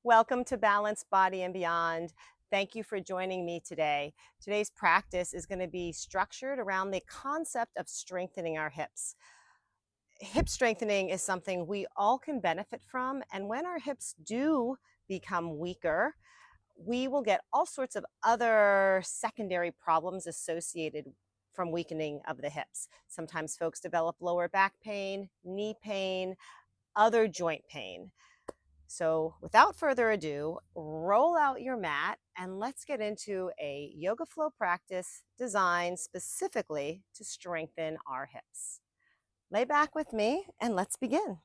Welcome to Balanced Body and Beyond. Thank you for joining me today. Today's practice is going to be structured around the concept of strengthening our hips. Hip strengthening is something we all can benefit from, and when our hips do become weaker, we will get all sorts of other secondary problems associated from weakening of the hips. Sometimes folks develop lower back pain, knee pain, other joint pain. So without further ado, roll out your mat and let's get into a yoga flow practice designed specifically to strengthen our hips. Lay back with me and let's begin.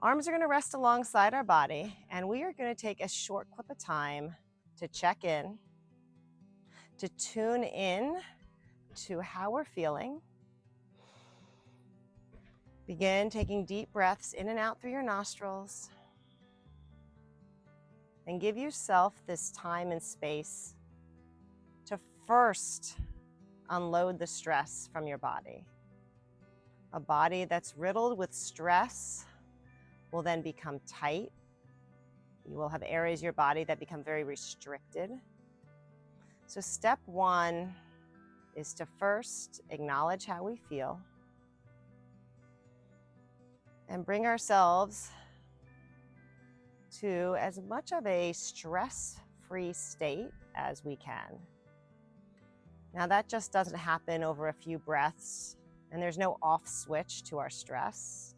Arms are going to rest alongside our body, and we are going to take a short clip of time to check in, to tune in to how we're feeling. Begin taking deep breaths in and out through your nostrils. And give yourself this time and space to first unload the stress from your body. A body that's riddled with stress will then become tight. You will have areas of your body that become very restricted. So step one is to first acknowledge how we feel and bring ourselves to as much of a stress-free state as we can. Now that just doesn't happen over a few breaths, and there's no off switch to our stress.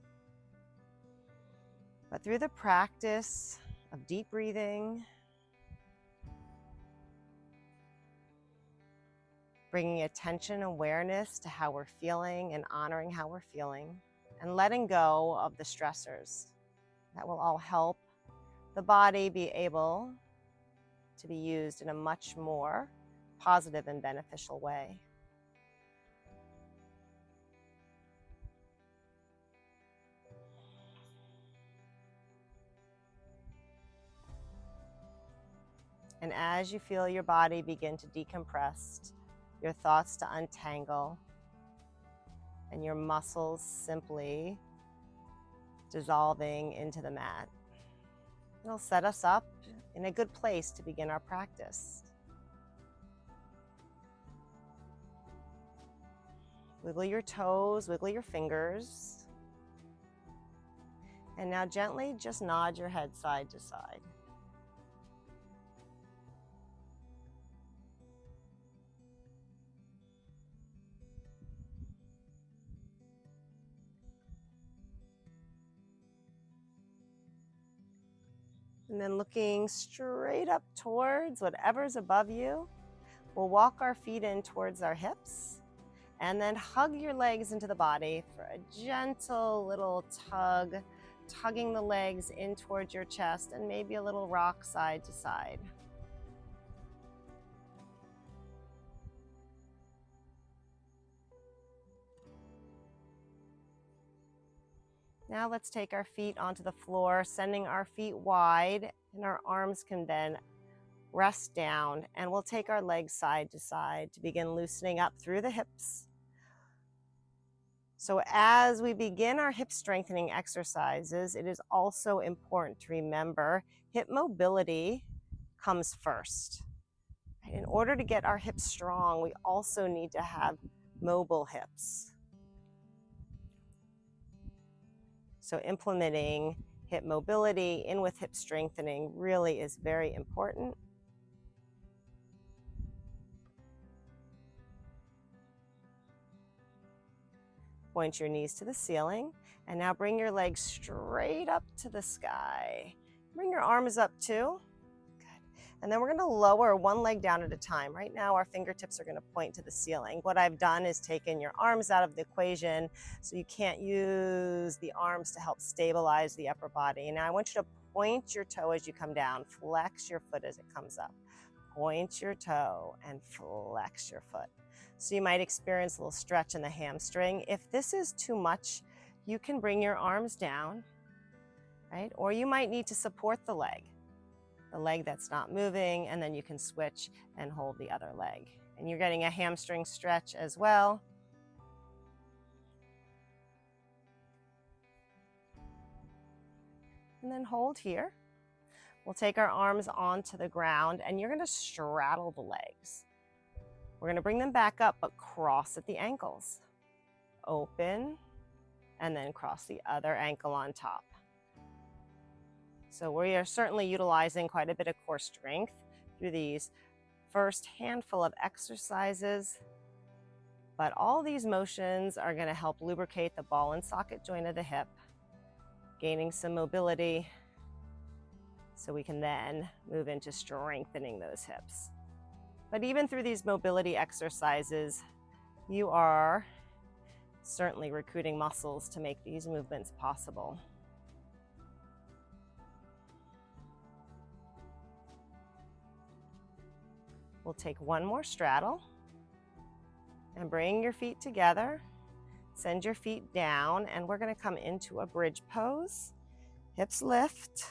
But through the practice of deep breathing, bringing attention, awareness to how we're feeling and honoring how we're feeling, and letting go of the stressors, that will all help the body be able to be used in a much more positive and beneficial way. And as you feel your body begin to decompress, your thoughts to untangle, and your muscles simply dissolving into the mat, it'll set us up in a good place to begin our practice. Wiggle your toes, wiggle your fingers. And now gently just nod your head side to side. And then looking straight up towards whatever's above you, we'll walk our feet in towards our hips and then hug your legs into the body for a gentle little tug, tugging the legs in towards your chest and maybe a little rock side to side. Now let's take our feet onto the floor, sending our feet wide, and our arms can then rest down, and we'll take our legs side to side to begin loosening up through the hips. So as we begin our hip strengthening exercises, it is also important to remember hip mobility comes first. In order to get our hips strong, we also need to have mobile hips. So implementing hip mobility in with hip strengthening really is very important. Point your knees to the ceiling, and now bring your legs straight up to the sky. Bring your arms up too. Good. And then we're going to lower one leg down at a time. Right now our fingertips are going to point to the ceiling. What I've done is taken your arms out of the equation, so you can't use the arms to help stabilize the upper body. Now I want you to point your toe as you come down. Flex your foot as it comes up. Point your toe and flex your foot. So you might experience a little stretch in the hamstring. If this is too much, you can bring your arms down, right? Or you might need to support the leg that's not moving, and then you can switch and hold the other leg. And you're getting a hamstring stretch as well. and then hold here. We'll take our arms onto the ground and you're going to straddle the legs. We're going to bring them back up, but cross at the ankles. Open, and then cross the other ankle on top. So we are certainly utilizing quite a bit of core strength through these first handful of exercises, but all these motions are going to help lubricate the ball and socket joint of the hip, gaining some mobility, so we can then move into strengthening those hips. But even through these mobility exercises, you are certainly recruiting muscles to make these movements possible. We'll take one more straddle and bring your feet together. Send your feet down, and we're going to come into a bridge pose. Hips lift.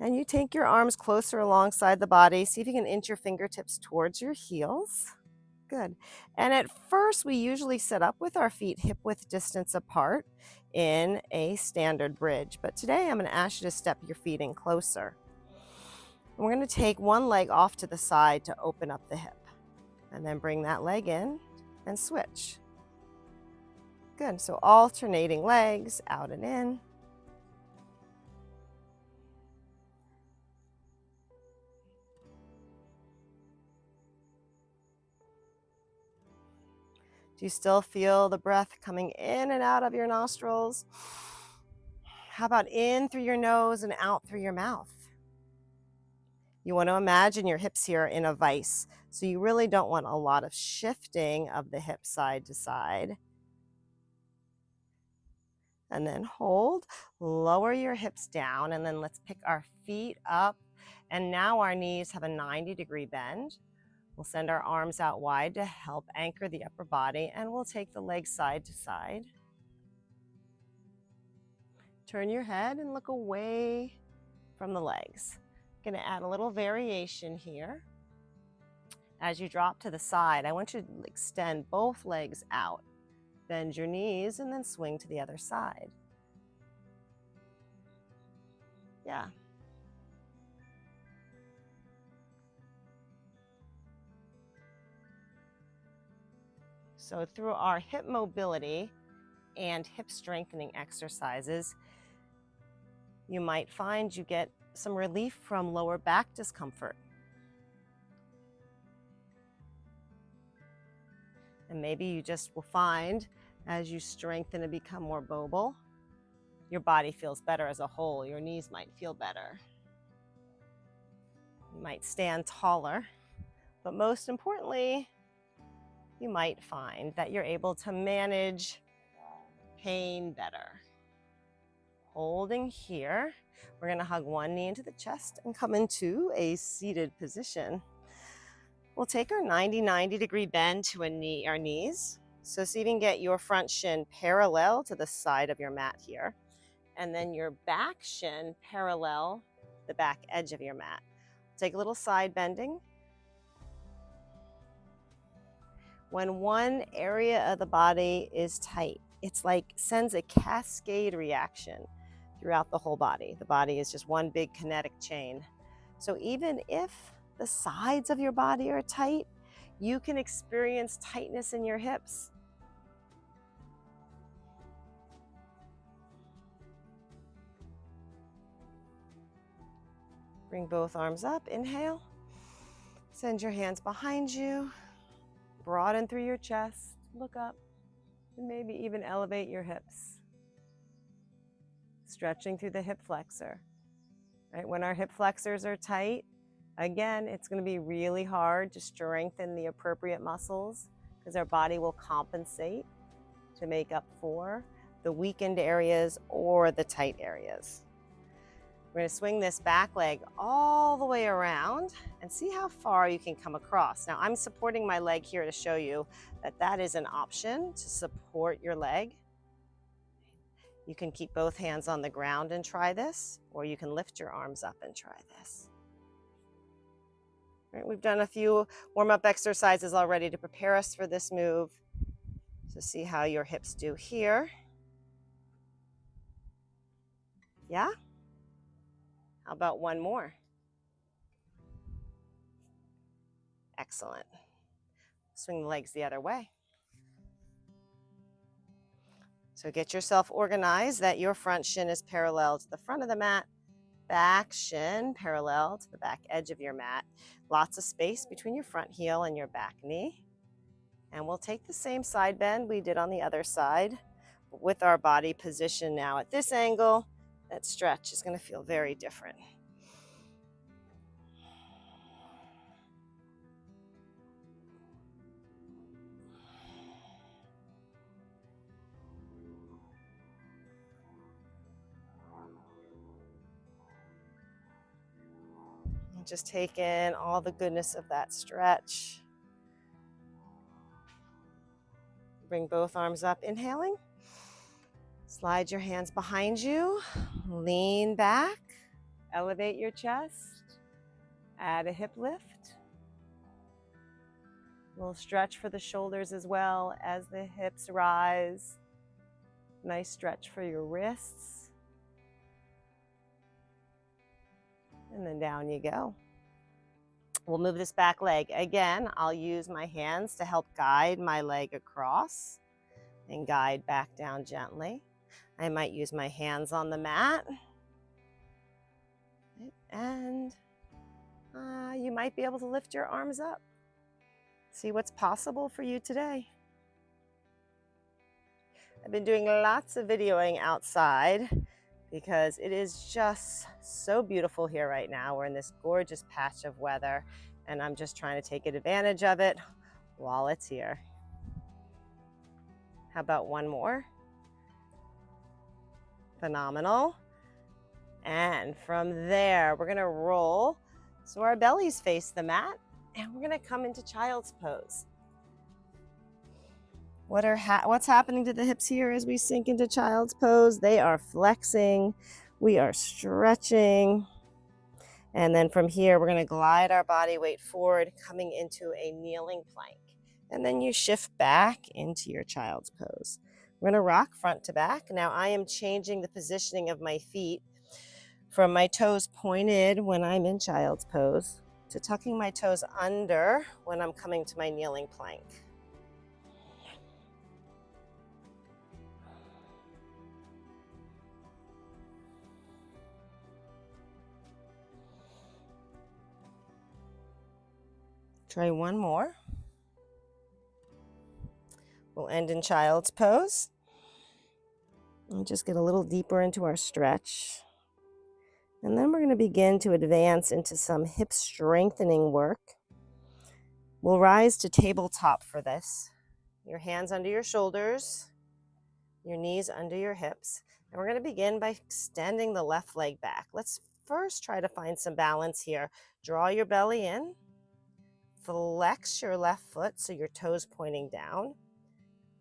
And you take your arms closer alongside the body. See if you can inch your fingertips towards your heels. Good. And at first, we usually set up with our feet hip width distance apart in a standard bridge. But today, I'm going to ask you to step your feet in closer. And we're going to take one leg off to the side to open up the hip. And then bring that leg in and switch. Good. So alternating legs, out and in. Do you still feel the breath coming in and out of your nostrils? How about in through your nose and out through your mouth? You want to imagine your hips here in a vise. So you really don't want a lot of shifting of the hip side to side. And then hold, lower your hips down, and then let's pick our feet up. And now our knees have a 90-degree bend. We'll send our arms out wide to help anchor the upper body, and we'll take the legs side to side. Turn your head and look away from the legs. Going to add a little variation here. As you drop to the side, I want you to extend both legs out. Bend your knees and then swing to the other side. Yeah. So through our hip mobility and hip strengthening exercises, you might find you get some relief from lower back discomfort. And maybe you just will find as you strengthen and become more mobile, your body feels better as a whole. Your knees might feel better. You might stand taller, but most importantly, you might find that you're able to manage pain better. Holding here, we're going to hug one knee into the chest and come into a seated position. We'll take our 90-degree bend to our knees. So see if you can get your front shin parallel to the side of your mat here. And then your back shin parallel the back edge of your mat. Take a little side bending. When one area of the body is tight, it's like sends a cascade reaction throughout the whole body. The body is just one big kinetic chain. So even if the sides of your body are tight, you can experience tightness in your hips. Bring both arms up, inhale. Send your hands behind you. Broaden through your chest, look up, and maybe even elevate your hips. Stretching through the hip flexor. Right? When our hip flexors are tight, again, it's going to be really hard to strengthen the appropriate muscles because our body will compensate to make up for the weakened areas or the tight areas. We're going to swing this back leg all the way around and see how far you can come across. Now, I'm supporting my leg here to show you that that is an option to support your leg. You can keep both hands on the ground and try this, or you can lift your arms up and try this. All right, we've done a few warm-up exercises already to prepare us for this move. So see how your hips do here. Yeah? How about one more? Excellent. Swing the legs the other way. So get yourself organized that your front shin is parallel to the front of the mat, back shin parallel to the back edge of your mat. Lots of space between your front heel and your back knee. And we'll take the same side bend we did on the other side, but with our body positioned now at this angle. That stretch is going to feel very different. And just take in all the goodness of that stretch. Bring both arms up, inhaling. Slide your hands behind you, lean back, elevate your chest, add a hip lift. A little stretch for the shoulders as well as the hips rise. Nice stretch for your wrists. And then down you go. We'll move this back leg. Again, I'll use my hands to help guide my leg across and guide back down gently. I might use my hands on the mat. And you might be able to lift your arms up. See what's possible for you today. I've been doing lots of videoing outside because it is just so beautiful here right now. We're in this gorgeous patch of weather, and I'm just trying to take advantage of it while it's here. How about one more? Phenomenal. And from there, we're gonna roll so our bellies face the mat, and we're gonna come into child's pose. What's happening to the hips here as we sink into child's pose? They are flexing, we are stretching. And then from here, we're gonna glide our body weight forward, coming into a kneeling plank. And then you shift back into your child's pose. We're gonna rock front to back. Now I am changing the positioning of my feet from my toes pointed when I'm in child's pose to tucking my toes under when I'm coming to my kneeling plank. Try one more. We'll end in child's pose. And just get a little deeper into our stretch. And then we're going to begin to advance into some hip strengthening work. We'll rise to tabletop for this. Your hands under your shoulders, your knees under your hips. And we're going to begin by extending the left leg back. Let's first try to find some balance here. Draw your belly in. Flex your left foot so your toes pointing down.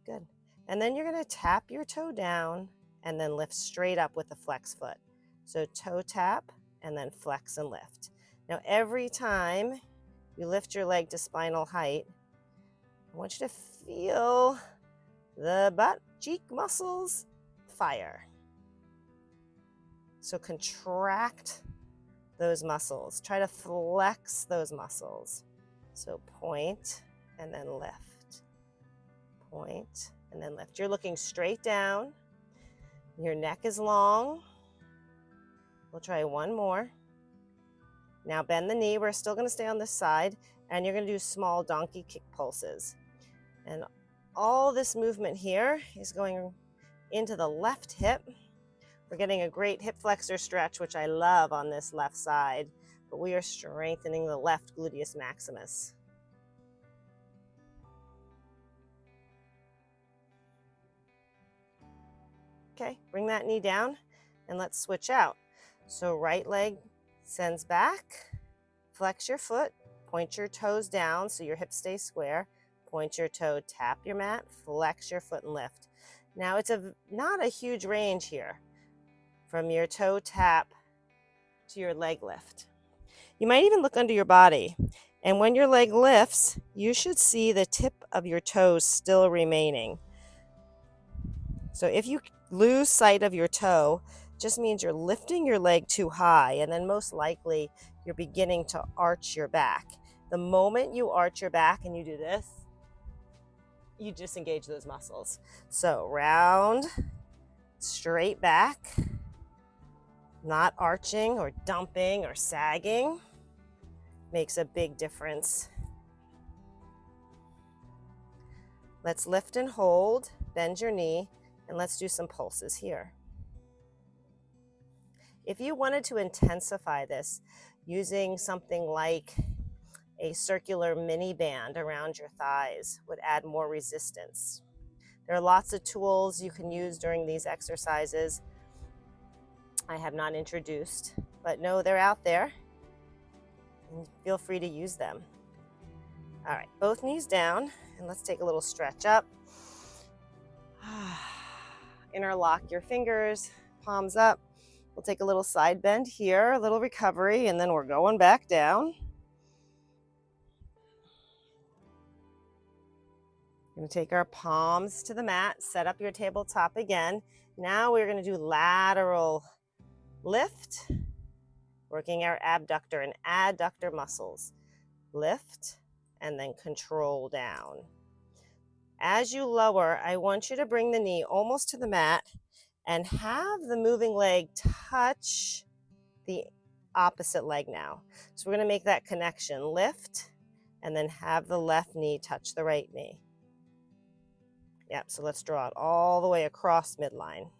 Good. And then you're going to tap your toe down and then lift straight up with the flex foot. So toe tap and then flex and lift. Now every time you lift your leg to spinal height, I want you to feel the butt cheek muscles fire. So contract those muscles. Try to flex those muscles. So point and then lift. Point and then lift. You're looking straight down. Your neck is long. We'll try one more. Now bend the knee. We're still going to stay on this side, and you're going to do small donkey kick pulses. And all this movement here is going into the left hip. We're getting a great hip flexor stretch, which I love on this left side, but we are strengthening the left gluteus maximus. Okay, bring that knee down and let's switch out. So right leg sends back, flex your foot, point your toes down so your hips stay square, point your toe, tap your mat, flex your foot and lift. Now it's not a huge range here from your toe tap to your leg lift. You might even look under your body, and when your leg lifts, you should see the tip of your toes still remaining. So if you lose sight of your toe, Just means you're lifting your leg too high, and then most likely you're beginning to arch your back. The moment you arch your back and you do this, you disengage those muscles. So round, straight back, not arching or dumping or sagging makes a big difference. Let's lift and hold, bend your knee, and let's do some pulses here. If you wanted to intensify this using something like a circular mini band around your thighs would add more resistance. There are lots of tools you can use during these exercises I have not introduced, but know they're out there and feel free to use them. All right, both knees down, and let's take a little stretch up. Interlock your fingers, palms up. We'll take a little side bend here, a little recovery, and then we're going back down. We're going to take our palms to the mat, set up your tabletop again. Now we're going to do lateral lift, working our abductor and adductor muscles. Lift and then control down. As you lower, I want you to bring the knee almost to the mat and have the moving leg touch the opposite leg now. So we're going to make that connection. Lift and then have the left knee touch the right knee. Yep, so let's draw it all the way across midline.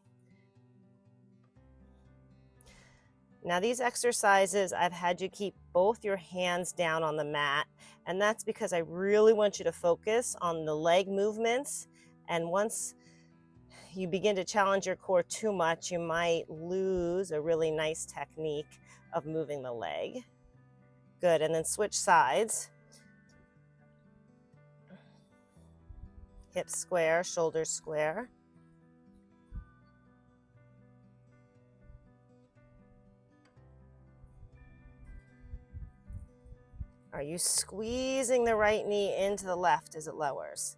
Now these exercises, I've had you keep both your hands down on the mat, and that's because I really want you to focus on the leg movements, and once you begin to challenge your core too much, you might lose a really nice technique of moving the leg. Good, and then switch sides. Hips square, shoulders square. Are you squeezing the right knee into the left as it lowers?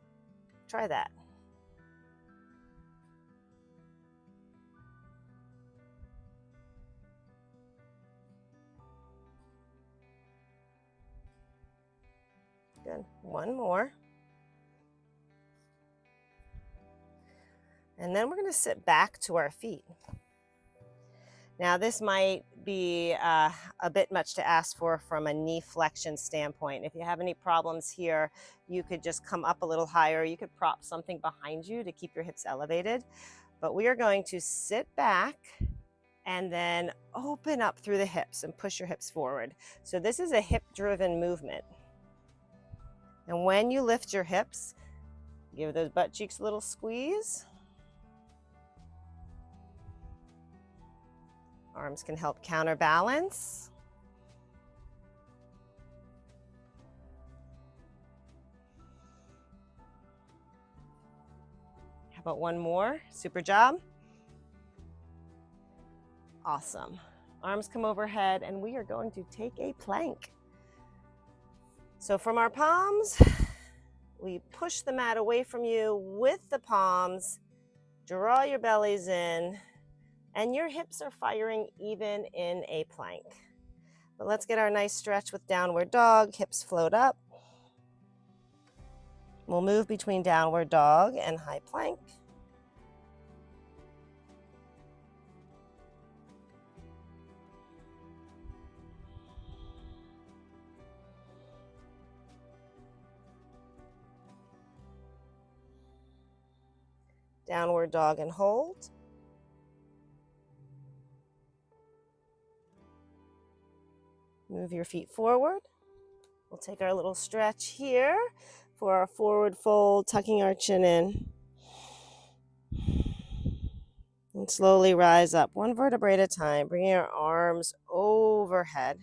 Try that. Good. One more. And then we're going to sit back to our feet. Now this might be a bit much to ask for from a knee flexion standpoint. If you have any problems here, you could just come up a little higher. You could prop something behind you to keep your hips elevated. But we are going to sit back and then open up through the hips and push your hips forward. So this is a hip-driven movement. And when you lift your hips, give those butt cheeks a little squeeze. Arms can help counterbalance. How about one more? Super job. Awesome. Arms come overhead, and we are going to take a plank. So from our palms, we push the mat away from you with the palms, draw your bellies in, and your hips are firing even in a plank. But let's get our nice stretch with downward dog. Hips float up. We'll move between downward dog and high plank. Downward dog and hold. Move your feet forward. We'll take our little stretch here for our forward fold, tucking our chin in. And slowly rise up, one vertebrae at a time, bringing our arms overhead.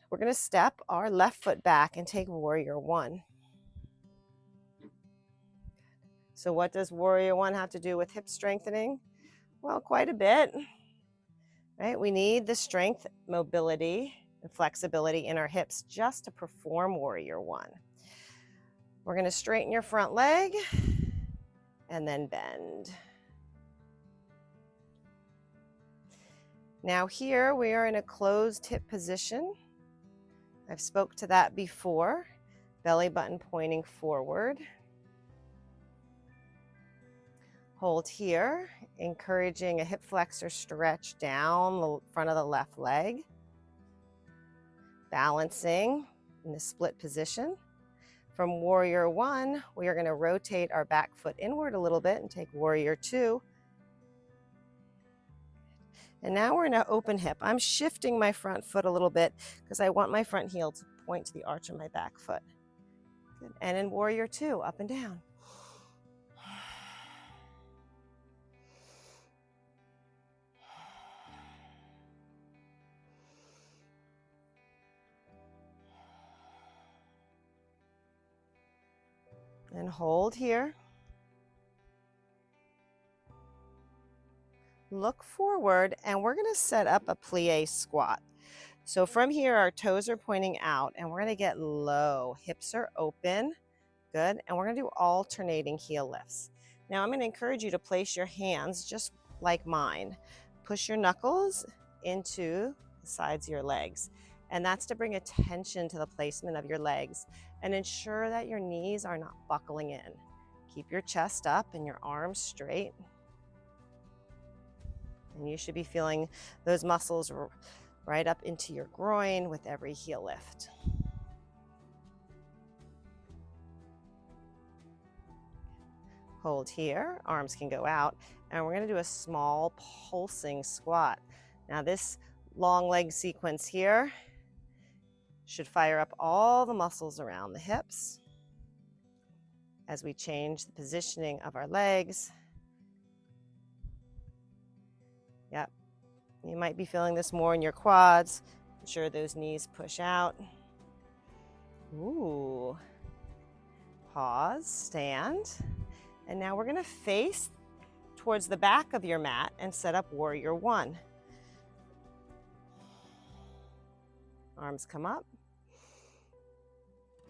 We're going to step our left foot back and take warrior one. So what does warrior one have to do with hip strengthening? Well, quite a bit. Right? We need the strength, mobility, and flexibility in our hips just to perform warrior one. We're going to straighten your front leg and then bend. Now here we are in a closed hip position. I've spoke to that before. Belly button pointing forward. Hold here, encouraging a hip flexor stretch down the front of the left leg. Balancing in the split position. From warrior one, we are going to rotate our back foot inward a little bit and take warrior two. And now we're in an open hip. I'm shifting my front foot a little bit because I want my front heel to point to the arch of my back foot. Good. And in warrior two, up and down. And hold here. Look forward, and we're going to set up a plie squat. So from here, our toes are pointing out, and we're going to get low. Hips are open. Good. And we're going to do alternating heel lifts. Now I'm going to encourage you to place your hands just like mine. Push your knuckles into the sides of your legs. And that's to bring attention to the placement of your legs and ensure that your knees are not buckling in. Keep your chest up and your arms straight. And you should be feeling those muscles right up into your groin with every heel lift. Hold here, arms can go out, and we're going to do a small pulsing squat. Now this long leg sequence here should fire up all the muscles around the hips as we change the positioning of our legs. Yep, you might be feeling this more in your quads. Ensure those knees push out. Ooh. Pause, stand. And now we're going to face towards the back of your mat and set up warrior one. Arms come up.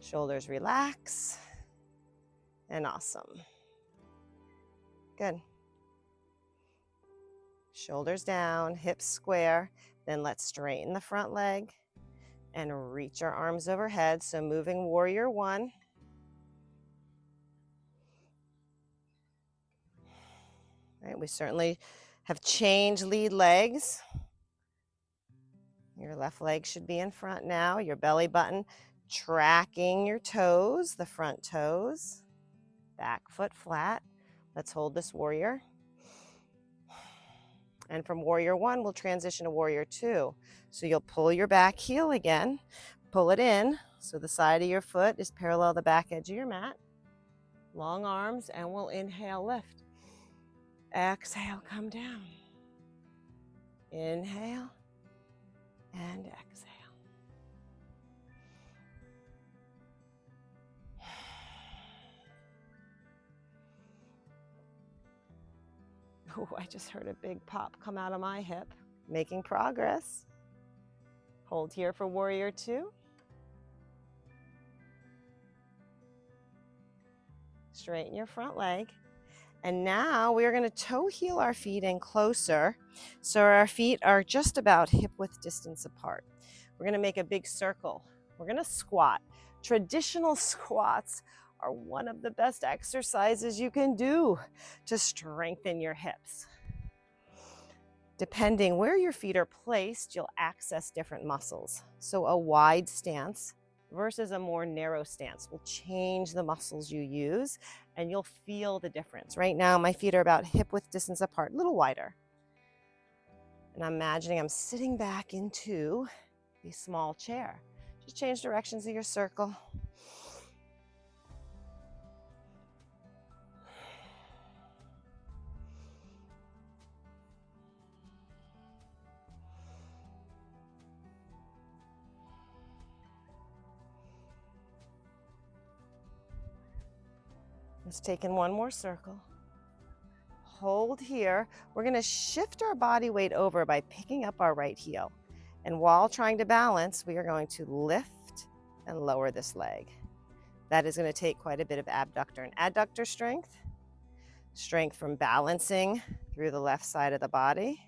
Shoulders relax. And awesome. Good. Shoulders down, hips square. Then let's straighten the front leg and reach our arms overhead. So moving warrior one. Right, we certainly have changed lead legs. Your left leg should be in front now. Your belly button tracking your toes, the front toes. Back foot flat. Let's hold this warrior. And from warrior one, we'll transition to warrior two. So you'll pull your back heel again, pull it in. So the side of your foot is parallel the back edge of your mat. Long arms, and we'll inhale, lift. Exhale, come down. Inhale and exhale. Oh, I just heard a big pop come out of my hip. Making progress. Hold here for warrior two. Straighten your front leg. And now we are going to toe heel our feet in closer so our feet are just about hip width distance apart. We're going to make a big circle. We're going to squat. Traditional squats are one of the best exercises you can do to strengthen your hips. Depending where your feet are placed, you'll access different muscles. So a wide stance versus a more narrow stance will change the muscles you use, and you'll feel the difference. Right now, my feet are about hip width distance apart, a little wider. And I'm imagining I'm sitting back into a small chair. Just change directions of your circle. Let's take in one more circle. Hold here. We're going to shift our body weight over by picking up our right heel. And while trying to balance, we are going to lift and lower this leg. That is going to take quite a bit of abductor and adductor strength. Strength from balancing through the left side of the body.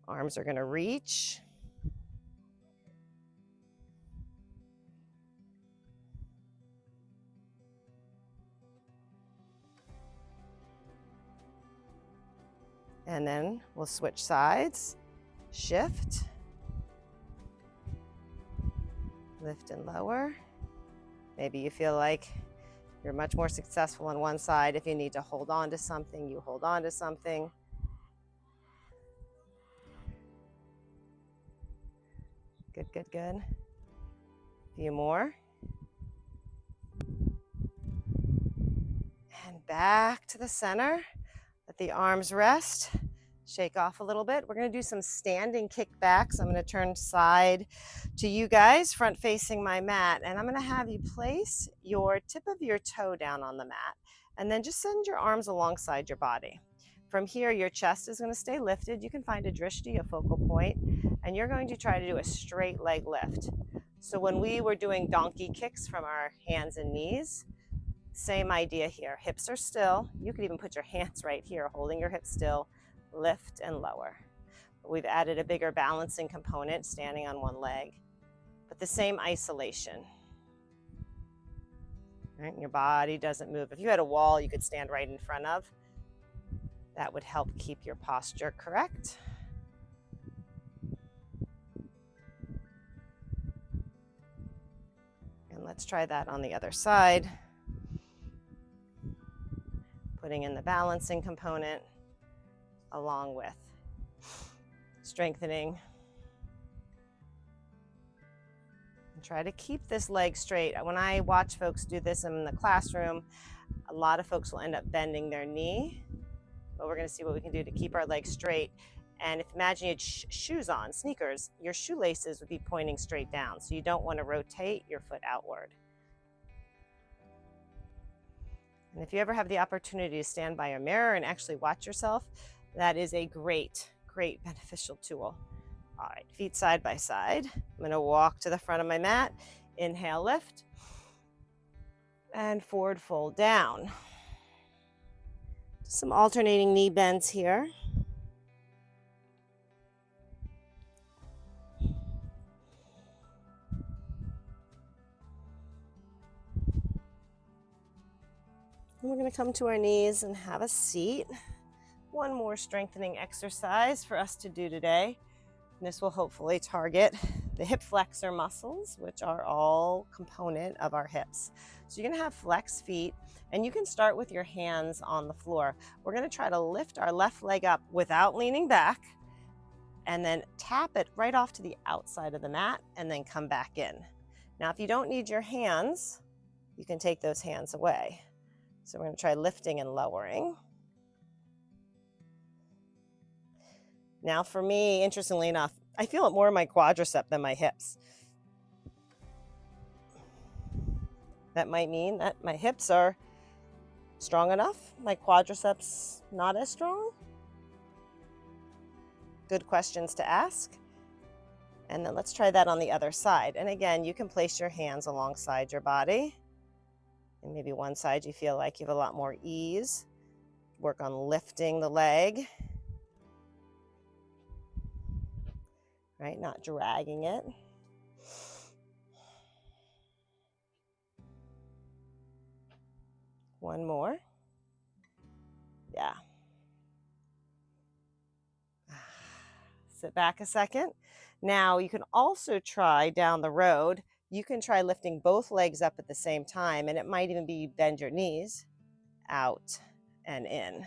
Arms are going to reach. And then we'll switch sides, shift, lift and lower. Maybe you feel like you're much more successful on one side. If you need to hold on to something, you hold on to something. Good, good, good. A few more. And back to the center. Let the arms rest. Shake off a little bit. We're going to do some standing kickbacks. I'm going to turn side to you guys, front facing my mat, and I'm going to have you place your tip of your toe down on the mat, and then just send your arms alongside your body. From here, your chest is going to stay lifted. You can find a drishti, a focal point, and you're going to try to do a straight leg lift. So when we were doing donkey kicks from our hands and knees, same idea here. Hips are still. You could even put your hands right here, holding your hips still. Lift and lower. We've added a bigger balancing component, standing on one leg, but the same isolation. Right? Your body doesn't move. If you had a wall you could stand right in front of, that would help keep your posture correct. And let's try that on the other side. Putting in the balancing component along with strengthening. And try to keep this leg straight. When I watch folks do this in the classroom, a lot of folks will end up bending their knee, but we're going to see what we can do to keep our legs straight. And if imagine you had shoes on, sneakers, your shoelaces would be pointing straight down, so you don't want to rotate your foot outward. And if you ever have the opportunity to stand by a mirror and actually watch yourself, that is a great, great beneficial tool. All right, feet side by side. I'm going to walk to the front of my mat. Inhale, lift. And forward fold down. Some alternating knee bends here. And we're going to come to our knees and have a seat. One more strengthening exercise for us to do today. And this will hopefully target the hip flexor muscles, which are all component of our hips. So you're going to have flex feet, and you can start with your hands on the floor. We're going to try to lift our left leg up without leaning back, and then tap it right off to the outside of the mat, and then come back in. Now, if you don't need your hands, you can take those hands away. So we're going to try lifting and lowering. Now for me, interestingly enough, I feel it more in my quadricep than my hips. That might mean that my hips are strong enough, my quadriceps not as strong. Good questions to ask. And then let's try that on the other side. And again, you can place your hands alongside your body. And maybe one side you feel like you have a lot more ease. Work on lifting the leg. Right, not dragging it. One more. Yeah. Sit back a second. Now you can also try down the road, you can try lifting both legs up at the same time, and it might even be bend your knees out and in.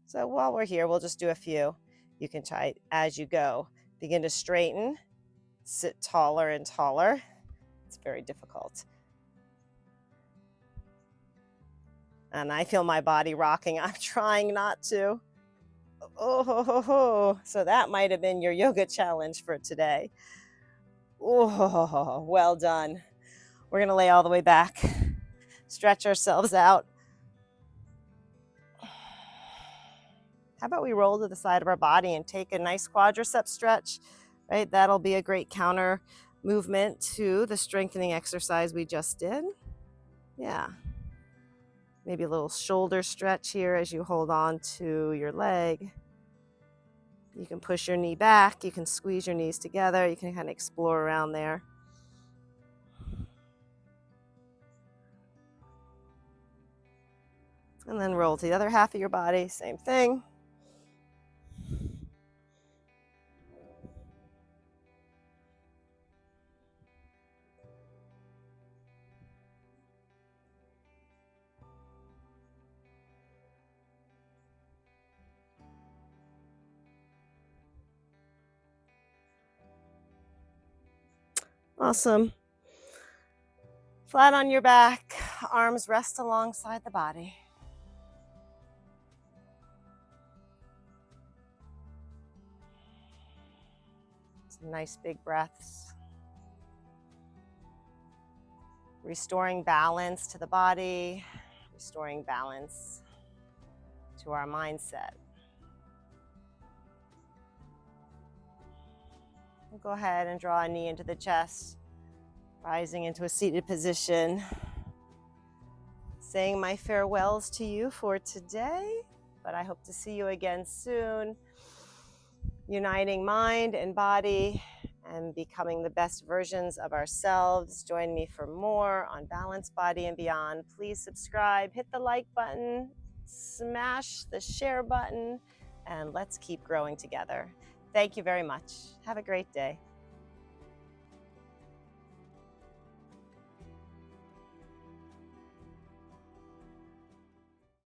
So while we're here, we'll just do a few. You can try as you go. Begin to straighten, sit taller and taller. It's very difficult. And I feel my body rocking. I'm trying not to. Oh, so that might have been your yoga challenge for today. Oh, well done. We're going to lay all the way back, stretch ourselves out. How about we roll to the side of our body and take a nice quadricep stretch, right? That'll be a great counter movement to the strengthening exercise we just did. Yeah. Maybe a little shoulder stretch here as you hold on to your leg. You can push your knee back, you can squeeze your knees together, you can kind of explore around there. And then roll to the other half of your body, same thing. Awesome. Flat on your back, arms rest alongside the body. Some nice big breaths. Restoring balance to the body, restoring balance to our mindset. We'll go ahead and draw a knee into the chest, rising into a seated position. Saying my farewells to you for today, but I hope to see you again soon. Uniting mind and body and becoming the best versions of ourselves. Join me for more on Balance, Body, and Beyond. Please subscribe, hit the like button, smash the share button, and let's keep growing together. Thank you very much. Have a great day.